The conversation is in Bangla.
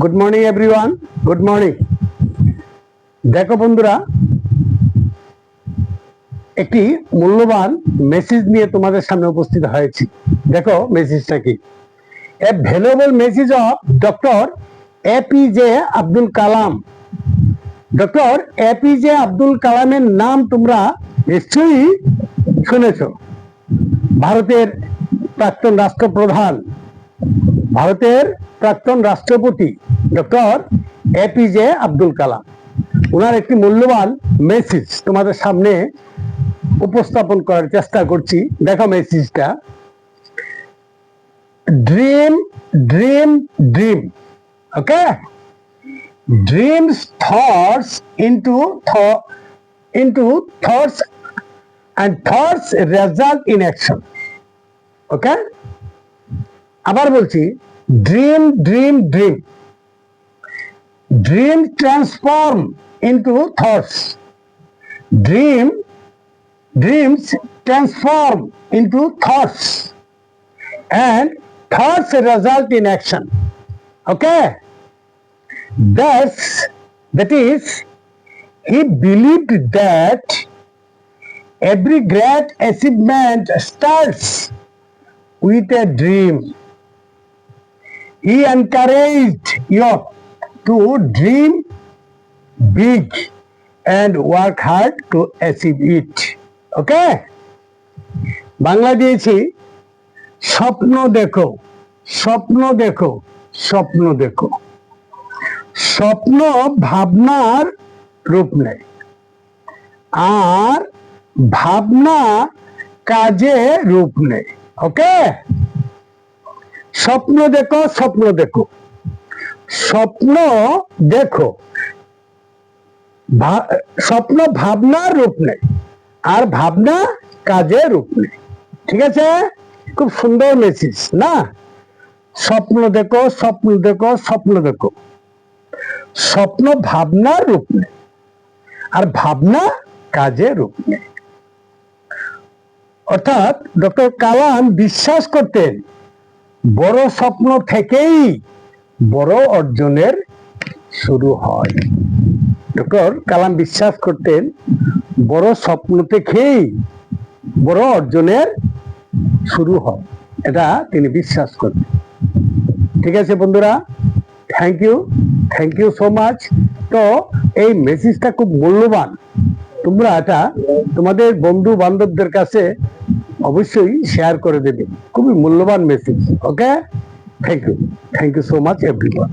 Good morning everyone, good morning. দেখো বন্ধুরা, একটি মূল্যবান মেসেজ নিয়ে তোমাদের সামনে উপস্থিত হয়েছি। দেখো মেসেজটা কি, a valuable message of doctor APJ Abdul Kalam. Doctor APJ Abdul কালামের নাম তোমরা নিশ্চয়ই শুনেছ। ভারতের প্রাক্তন রাষ্ট্রপ্রধান, ভারতের প্রাক্তন রাষ্ট্রপতি ডক্টর এপিজে আব্দুল কালাম। ওনার একটি মূল্যবান মেসেজ তোমাদের সামনে উপস্থাপন করার চেষ্টা করছি। দেখো মেসেজটা, dream dream dream, okay, dreams thoughts into thoughts and thoughts result in action. ওকে, আবার বলছি, dream dream dream, dream transform into thoughts, dreams transform into thoughts and thoughts result in action. Okay, that is, he believed that every great achievement starts with a dream. He encouraged you to dream big and work hard to achieve it. ওকে, বাংলা দিয়েছি, স্বপ্ন দেখো স্বপ্ন দেখো স্বপ্ন দেখো। স্বপ্ন ভাবনার রূপ নেয়, আর ভাবনা কাজে রূপ নেয়। ওকে, স্বপ্ন দেখো স্বপ্ন দেখো স্বপ্ন দেখো, স্বপ্ন ভাবনার রূপ নেয় আর ভাবনা কাজে রূপ নেয়। ঠিক আছে, খুব সুন্দর মেসেজ না? স্বপ্ন দেখো স্বপ্ন দেখো স্বপ্ন দেখো, স্বপ্ন ভাবনার রূপ নেয় আর ভাবনা কাজে রূপ নেয়। অর্থাৎ ডক্টর কালাম বিশ্বাস করতেন বড় স্বপ্ন থেকেই বড় অর্জনের শুরু হয়। ডক্টর কালাম বিশ্বাস করতেন বড় স্বপ্ন থেকেই বড় অর্জনের শুরু হয়, এটা তিনি বিশ্বাস করতেন। ঠিক আছে বন্ধুরা, থ্যাংক ইউ সো মাচ। তো এই মেসেজটা খুব মূল্যবান, তোমরা এটা তোমাদের বন্ধু বান্ধবদের কাছে অবশ্যই শেয়ার করে দেবে, খুবই মূল্যবান message. Okay, thank you so much everyone.